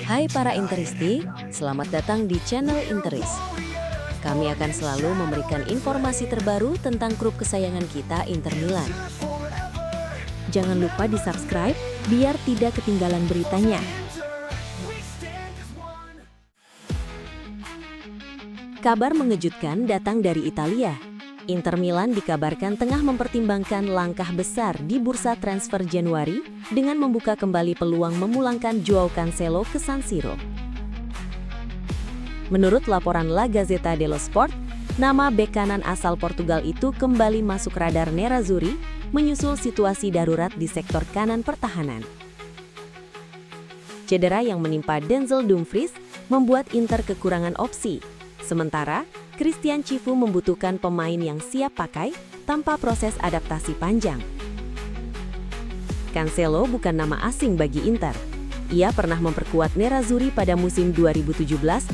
Hai para Interisti, selamat datang di channel Interis. Kami akan selalu memberikan informasi terbaru tentang klub kesayangan kita, Inter Milan. Jangan lupa di-subscribe biar tidak ketinggalan beritanya. Kabar mengejutkan datang dari Italia. Inter Milan dikabarkan tengah mempertimbangkan langkah besar di bursa transfer Januari dengan membuka kembali peluang memulangkan Joao Cancelo ke San Siro. Menurut laporan La Gazzetta dello Sport, nama bek kanan asal Portugal itu kembali masuk radar Nerazzurri menyusul situasi darurat di sektor kanan pertahanan. Cedera yang menimpa Denzel Dumfries membuat Inter kekurangan opsi, sementara Christian Chivu membutuhkan pemain yang siap pakai tanpa proses adaptasi panjang. Cancelo bukan nama asing bagi Inter. Ia pernah memperkuat Nerazzurri pada musim 2017-2018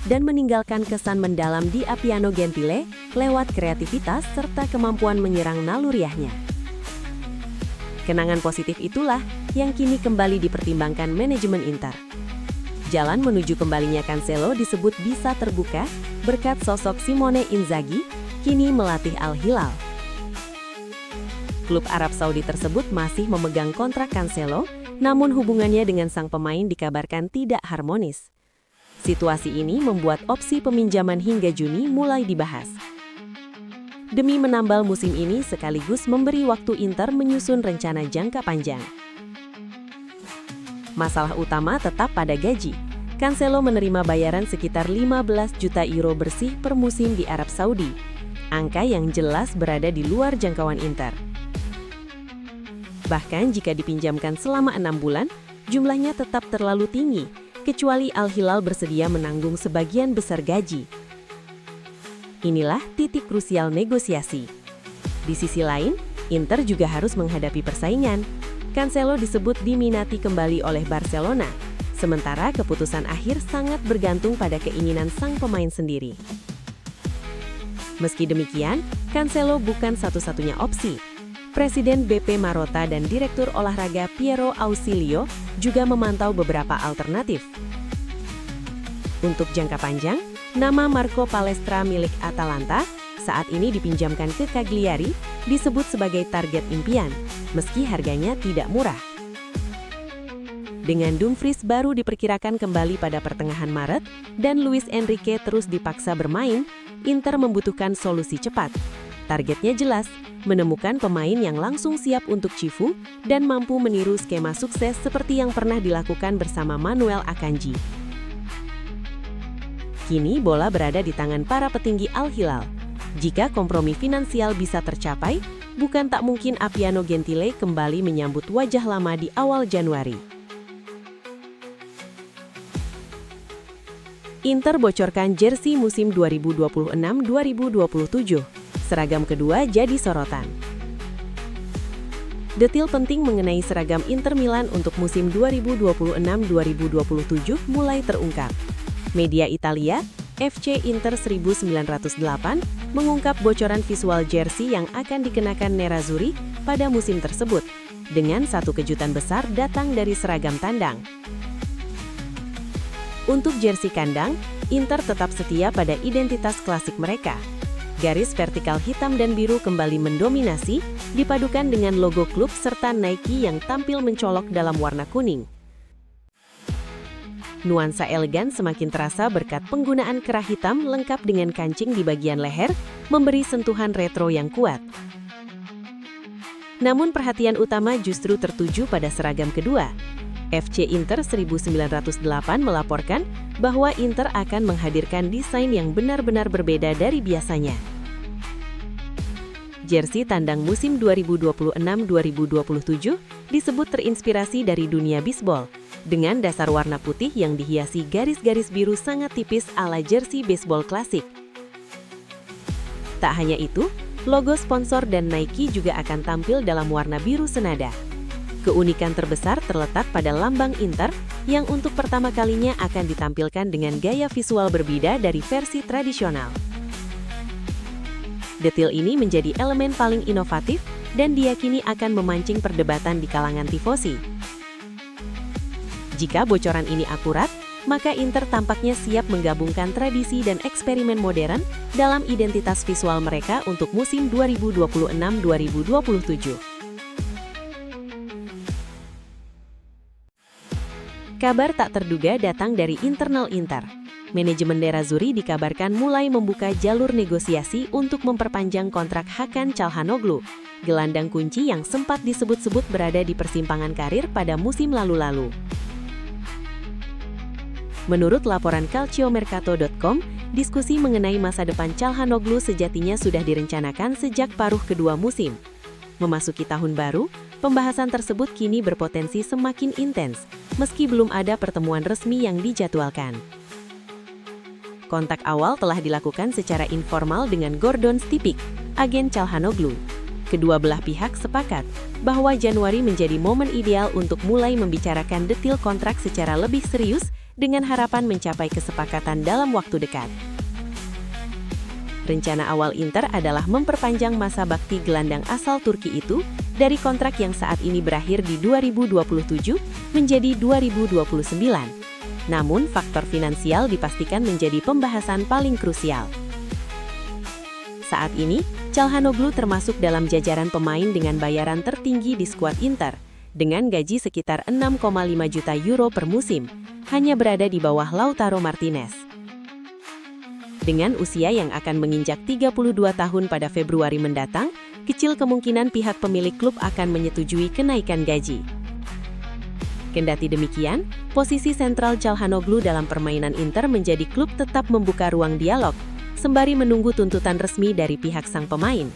dan meninggalkan kesan mendalam di Appiano Gentile lewat kreativitas serta kemampuan menyerang naluriahnya. Kenangan positif itulah yang kini kembali dipertimbangkan manajemen Inter. Jalan menuju kembalinya Cancelo disebut bisa terbuka berkat sosok Simone Inzaghi, kini melatih Al Hilal. Klub Arab Saudi tersebut masih memegang kontrak Cancelo, namun hubungannya dengan sang pemain dikabarkan tidak harmonis. Situasi ini membuat opsi peminjaman hingga Juni mulai dibahas. Demi menambal musim ini sekaligus memberi waktu Inter menyusun rencana jangka panjang. Masalah utama tetap pada gaji. Cancelo menerima bayaran sekitar 15 juta euro bersih per musim di Arab Saudi, angka yang jelas berada di luar jangkauan Inter. Bahkan jika dipinjamkan selama 6 bulan, jumlahnya tetap terlalu tinggi, kecuali Al Hilal bersedia menanggung sebagian besar gaji. Inilah titik krusial negosiasi. Di sisi lain, Inter juga harus menghadapi persaingan. Cancelo disebut diminati kembali oleh Barcelona, sementara keputusan akhir sangat bergantung pada keinginan sang pemain sendiri. Meski demikian, Cancelo bukan satu-satunya opsi. Presiden BP Marotta dan Direktur Olahraga Piero Ausilio juga memantau beberapa alternatif. Untuk jangka panjang, nama Marco Palestra milik Atalanta saat ini dipinjamkan ke Cagliari disebut sebagai target impian, meski harganya tidak murah. Dengan Dumfries baru diperkirakan kembali pada pertengahan Maret dan Luis Enrique terus dipaksa bermain, Inter membutuhkan solusi cepat. Targetnya jelas, menemukan pemain yang langsung siap untuk Chivu dan mampu meniru skema sukses seperti yang pernah dilakukan bersama Manuel Akanji. Kini bola berada di tangan para petinggi Al Hilal. Jika kompromi finansial bisa tercapai, bukan tak mungkin Appiano Gentile kembali menyambut wajah lama di awal Januari. Inter bocorkan jersey musim 2026-2027. Seragam kedua jadi sorotan. Detil penting mengenai seragam Inter Milan untuk musim 2026-2027 mulai terungkap. Media Italia, FC Inter 1908, mengungkap bocoran visual jersey yang akan dikenakan Nerazzurri pada musim tersebut, dengan satu kejutan besar datang dari seragam tandang. Untuk jersey kandang, Inter tetap setia pada identitas klasik mereka. Garis vertikal hitam dan biru kembali mendominasi, dipadukan dengan logo klub serta Nike yang tampil mencolok dalam warna kuning. Nuansa elegan semakin terasa berkat penggunaan kerah hitam lengkap dengan kancing di bagian leher, memberi sentuhan retro yang kuat. Namun perhatian utama justru tertuju pada seragam kedua. FC Inter 1908 melaporkan bahwa Inter akan menghadirkan desain yang benar-benar berbeda dari biasanya. Jersey tandang musim 2026-2027 disebut terinspirasi dari dunia bisbol, dengan dasar warna putih yang dihiasi garis-garis biru sangat tipis ala jersey baseball klasik. Tak hanya itu, logo sponsor dan Nike juga akan tampil dalam warna biru senada. Keunikan terbesar terletak pada lambang Inter yang untuk pertama kalinya akan ditampilkan dengan gaya visual berbeda dari versi tradisional. Detil ini menjadi elemen paling inovatif dan diyakini akan memancing perdebatan di kalangan tifosi. Jika bocoran ini akurat, maka Inter tampaknya siap menggabungkan tradisi dan eksperimen modern dalam identitas visual mereka untuk musim 2026-2027. Kabar tak terduga datang dari internal Inter. Manajemen Nerazzurri dikabarkan mulai membuka jalur negosiasi untuk memperpanjang kontrak Hakan Çalhanoğlu, gelandang kunci yang sempat disebut-sebut berada di persimpangan karir pada musim lalu-lalu. Menurut laporan calciomercato.com, diskusi mengenai masa depan Çalhanoğlu sejatinya sudah direncanakan sejak paruh kedua musim. Memasuki tahun baru, pembahasan tersebut kini berpotensi semakin intens, meski belum ada pertemuan resmi yang dijadwalkan. Kontak awal telah dilakukan secara informal dengan Gordon Stipik, agen Çalhanoğlu. Kedua belah pihak sepakat bahwa Januari menjadi momen ideal untuk mulai membicarakan detail kontrak secara lebih serius dengan harapan mencapai kesepakatan dalam waktu dekat. Rencana awal Inter adalah memperpanjang masa bakti gelandang asal Turki itu dari kontrak yang saat ini berakhir di 2027 menjadi 2029. Namun, faktor finansial dipastikan menjadi pembahasan paling krusial. Saat ini, Çalhanoğlu termasuk dalam jajaran pemain dengan bayaran tertinggi di skuad Inter, dengan gaji sekitar 6,5 juta euro per musim, hanya berada di bawah Lautaro Martinez. Dengan usia yang akan menginjak 32 tahun pada Februari mendatang, kecil kemungkinan pihak pemilik klub akan menyetujui kenaikan gaji. Kendati demikian, posisi sentral Çalhanoğlu dalam permainan Inter menjadi klub tetap membuka ruang dialog, sembari menunggu tuntutan resmi dari pihak sang pemain.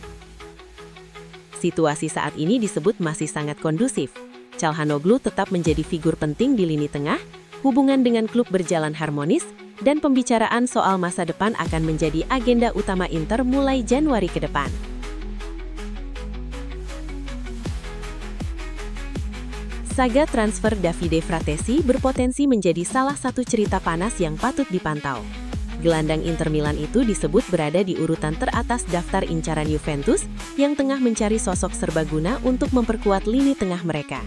Situasi saat ini disebut masih sangat kondusif. Çalhanoğlu tetap menjadi figur penting di lini tengah, hubungan dengan klub berjalan harmonis, dan pembicaraan soal masa depan akan menjadi agenda utama Inter mulai Januari ke depan. Saga transfer Davide Fratesi berpotensi menjadi salah satu cerita panas yang patut dipantau. Gelandang Inter Milan itu disebut berada di urutan teratas daftar incaran Juventus yang tengah mencari sosok serbaguna untuk memperkuat lini tengah mereka.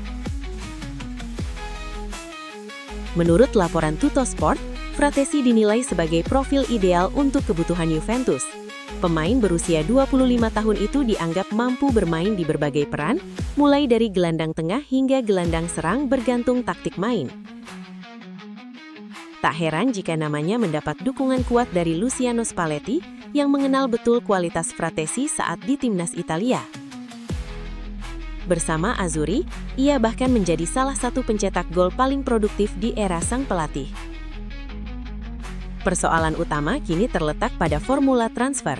Menurut laporan Tuttosport, Fratesi dinilai sebagai profil ideal untuk kebutuhan Juventus. Pemain berusia 25 tahun itu dianggap mampu bermain di berbagai peran, mulai dari gelandang tengah hingga gelandang serang bergantung taktik main. Tak heran jika namanya mendapat dukungan kuat dari Luciano Spalletti yang mengenal betul kualitas Fratesi saat di timnas Italia. Bersama Azzurri, ia bahkan menjadi salah satu pencetak gol paling produktif di era sang pelatih. Persoalan utama kini terletak pada formula transfer.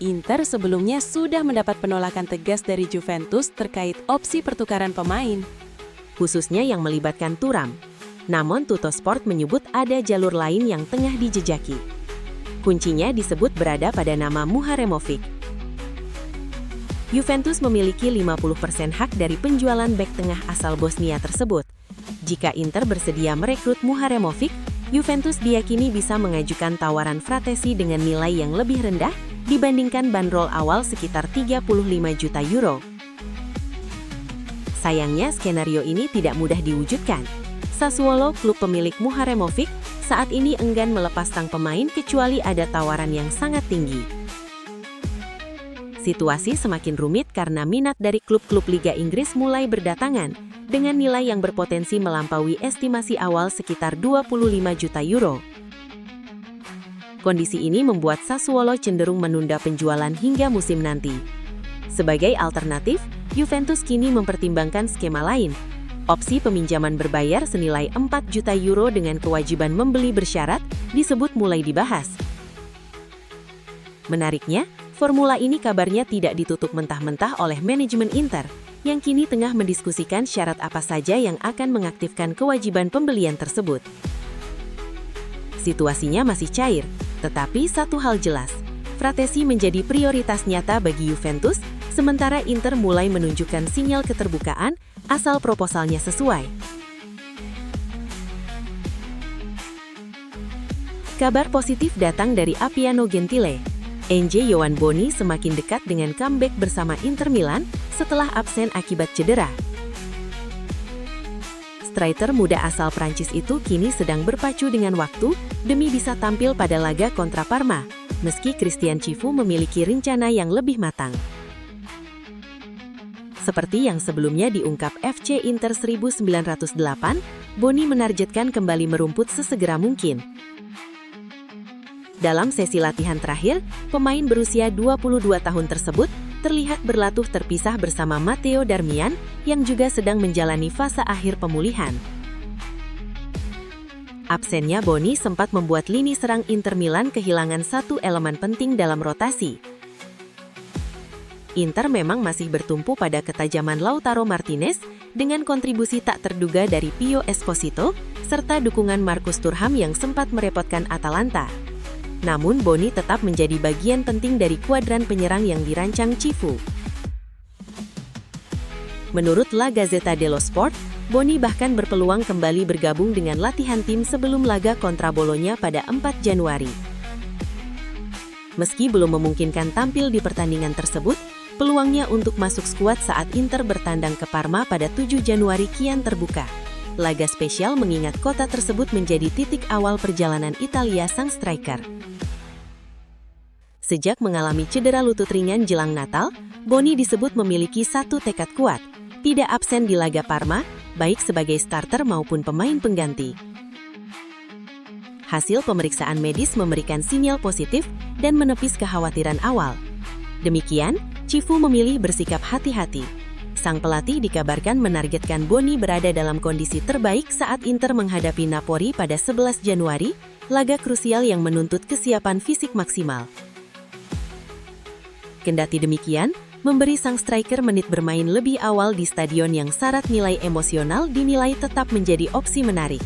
Inter sebelumnya sudah mendapat penolakan tegas dari Juventus terkait opsi pertukaran pemain, khususnya yang melibatkan Thuram. Namun Tuttosport menyebut ada jalur lain yang tengah dijejaki. Kuncinya disebut berada pada nama Muharemovic. Juventus memiliki 50% hak dari penjualan bek tengah asal Bosnia tersebut. Jika Inter bersedia merekrut Muharemovic, Juventus diyakini bisa mengajukan tawaran Fratesi dengan nilai yang lebih rendah dibandingkan bandrol awal sekitar 35 juta euro. Sayangnya skenario ini tidak mudah diwujudkan. Sassuolo, klub pemilik Muharemovic, saat ini enggan melepas sang pemain kecuali ada tawaran yang sangat tinggi. Situasi semakin rumit karena minat dari klub-klub Liga Inggris mulai berdatangan, dengan nilai yang berpotensi melampaui estimasi awal sekitar 25 juta euro. Kondisi ini membuat Sassuolo cenderung menunda penjualan hingga musim nanti. Sebagai alternatif, Juventus kini mempertimbangkan skema lain. Opsi peminjaman berbayar senilai 4 juta euro dengan kewajiban membeli bersyarat disebut mulai dibahas. Menariknya, formula ini kabarnya tidak ditutup mentah-mentah oleh manajemen Inter, yang kini tengah mendiskusikan syarat apa saja yang akan mengaktifkan kewajiban pembelian tersebut. Situasinya masih cair, tetapi satu hal jelas, Fratesi menjadi prioritas nyata bagi Juventus, sementara Inter mulai menunjukkan sinyal keterbukaan asal proposalnya sesuai. Kabar positif datang dari Appiano Gentile. NJ Yohan Boni semakin dekat dengan comeback bersama Inter Milan setelah absen akibat cedera. striker muda asal Prancis itu kini sedang berpacu dengan waktu demi bisa tampil pada laga kontra Parma, meski Christian Cifu memiliki rencana yang lebih matang. Seperti yang sebelumnya diungkap FC Inter 1908, Boni menargetkan kembali merumput sesegera mungkin. Dalam sesi latihan terakhir, pemain berusia 22 tahun tersebut terlihat berlatih terpisah bersama Matteo Darmian yang juga sedang menjalani fase akhir pemulihan. Absennya Boni sempat membuat lini serang Inter Milan kehilangan satu elemen penting dalam rotasi. Inter memang masih bertumpu pada ketajaman Lautaro Martinez dengan kontribusi tak terduga dari Pio Esposito serta dukungan Marcus Thuram yang sempat merepotkan Atalanta. Namun Boni tetap menjadi bagian penting dari kuadran penyerang yang dirancang Cifu. Menurut La Gazzetta dello Sport, Boni bahkan berpeluang kembali bergabung dengan latihan tim sebelum laga kontra Bologna pada 4 Januari. Meski belum memungkinkan tampil di pertandingan tersebut, peluangnya untuk masuk skuad saat Inter bertandang ke Parma pada 7 Januari kian terbuka. Laga spesial mengingat kota tersebut menjadi titik awal perjalanan Italia sang striker. Sejak mengalami cedera lutut ringan jelang Natal, Boni disebut memiliki satu tekad kuat, tidak absen di laga Parma, baik sebagai starter maupun pemain pengganti. Hasil pemeriksaan medis memberikan sinyal positif dan menepis kekhawatiran awal. Demikian, Cifu memilih bersikap hati-hati. Sang pelatih dikabarkan menargetkan Boni berada dalam kondisi terbaik saat Inter menghadapi Napoli pada 11 Januari, laga krusial yang menuntut kesiapan fisik maksimal. Kendati demikian, memberi sang striker menit bermain lebih awal di stadion yang syarat nilai emosional dinilai tetap menjadi opsi menarik.